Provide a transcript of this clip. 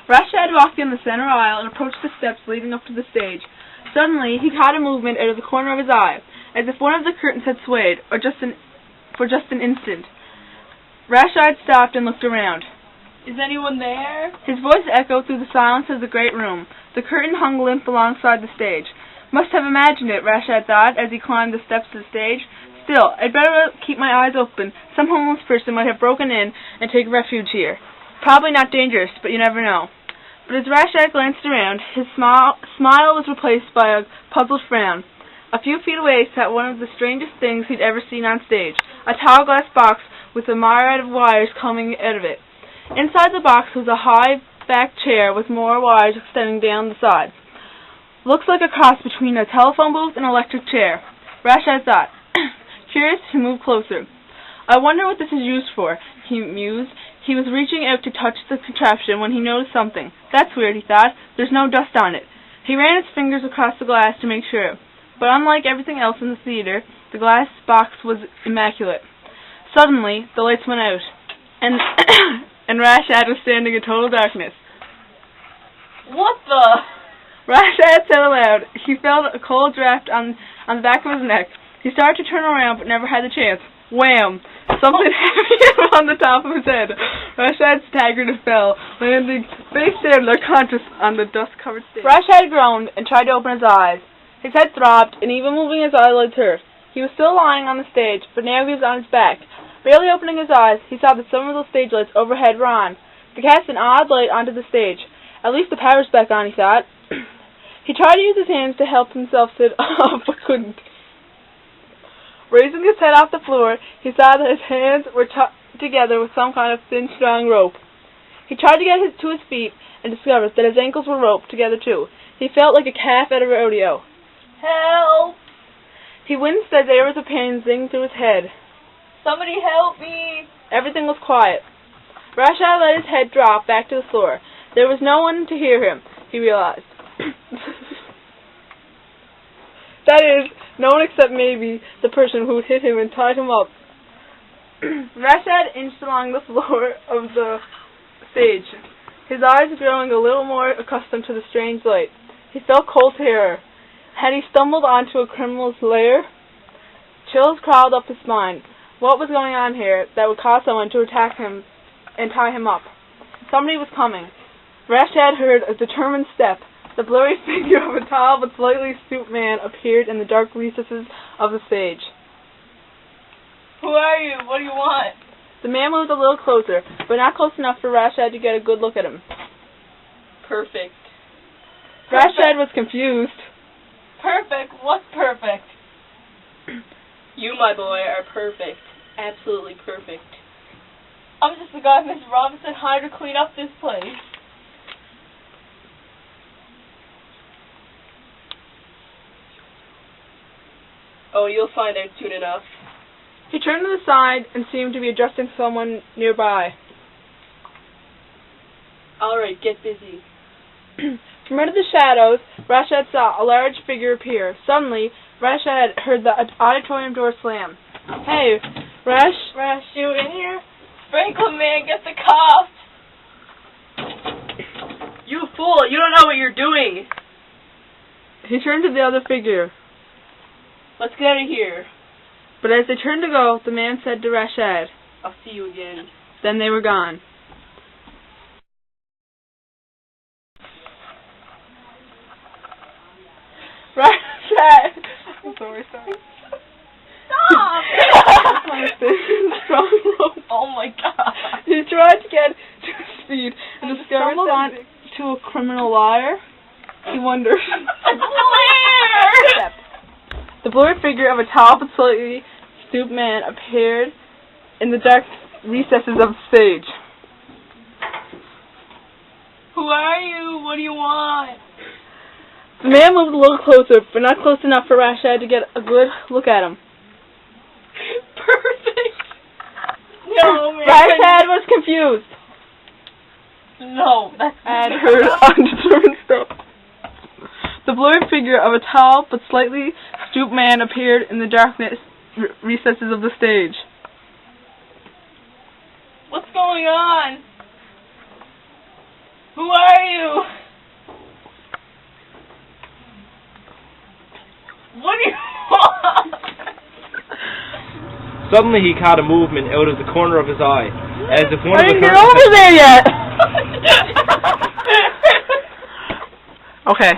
Rashad walked down the center aisle and approached the steps leading up to the stage. Suddenly, he caught a movement out of the corner of his eye, as if one of the curtains had swayed, for just an instant. Rashad stopped and looked around. Is anyone there? His voice echoed through the silence of the great room. The curtain hung limp alongside the stage. Must have imagined it, Rashad thought, as he climbed the steps to the stage. Still, I'd better keep my eyes open. Some homeless person might have broken in and taken refuge here. Probably not dangerous, but you never know. But as Rashad glanced around, his smile was replaced by a puzzled frown. A few feet away sat one of the strangest things he'd ever seen on stage, a tall glass box with a myriad of wires coming out of it. Inside the box was a high-backed chair with more wires extending down the sides. Looks like a cross between a telephone booth and an electric chair. Rashad thought. Curious, he moved closer. I wonder what this is used for, he mused. He was reaching out to touch the contraption when he noticed something. That's weird, he thought. There's no dust on it. He ran his fingers across the glass to make sure. But unlike everything else in the theater, the glass box was immaculate. Suddenly, the lights went out, and Rashad was standing in total darkness. What the? Rashad said aloud. He felt a cold draft on the back of his neck. He started to turn around, but never had the chance. Wham! Something heavy hit on the top of his head. Rashad staggered and fell, landing face down unconscious on the dust-covered stage. Rashad groaned and tried to open his eyes. His head throbbed, and even moving his eyelids hurt. He was still lying on the stage, but now he was on his back. Barely opening his eyes, he saw that some of the stage lights overhead were on. They cast an odd light onto the stage. At least the power's back on, he thought. He tried to use his hands to help himself sit up, but couldn't. Raising his head off the floor, he saw that his hands were together with some kind of thin, strong rope. He tried to get to his feet and discovered that his ankles were roped together too. He felt like a calf at a rodeo. Help! He winced as there was a pain zinging through his head. Somebody help me! Everything was quiet. Rashad let his head drop back to the floor. There was no one to hear him, he realized. That is, no one except maybe the person who hit him and tied him up. Rashad inched along the floor of the stage, his eyes growing a little more accustomed to the strange light. He felt cold terror. Had he stumbled onto a criminal's lair? Chills crawled up his spine. What was going on here that would cause someone to attack him and tie him up? Somebody was coming. Rashad heard a determined step. The blurry figure of a tall but slightly stooped man appeared in the dark recesses of the stage. Who are you? What do you want? The man moved a little closer, but not close enough for Rashad to get a good look at him. Perfect. Rashad was confused. Perfect? What's perfect? You, my boy, are perfect. Absolutely perfect. I'm just the guy Mr. Robinson hired to clean up this place. Oh, you'll find out soon enough. He turned to the side and seemed to be addressing someone nearby. Alright, get busy. From out of the shadows, Rashad saw a large figure appear. Suddenly, Rashad heard the auditorium door slam. Hey, Rash, you in here? Franklin, man, get the cops! You fool, you don't know what you're doing! He turned to the other figure. Let's get out of here. But as they turned to go, the man said to Rashad, I'll see you again. Then they were gone. Rashad! I'm sorry. Stop! Strong rope. Oh my god. He tried to get to his feet and stumbled onto a criminal liar. He wondered. Blair! The blurry figure of a tall but slightly stooped man appeared in the dark recesses of the stage. Who are you? What do you want? The man moved a little closer, but not close enough for Rashad to get a good look at him. Perfect! No, man. Rashad was confused. No, that's and heard undetermined stuff. The blurred figure of a tall but slightly stooped man appeared in the darkness recesses of the stage. What's going on? Who are you? What do you want? Suddenly he caught a movement out of the corner of his eye, as if one I of the didn't get curtains over there yet. Okay.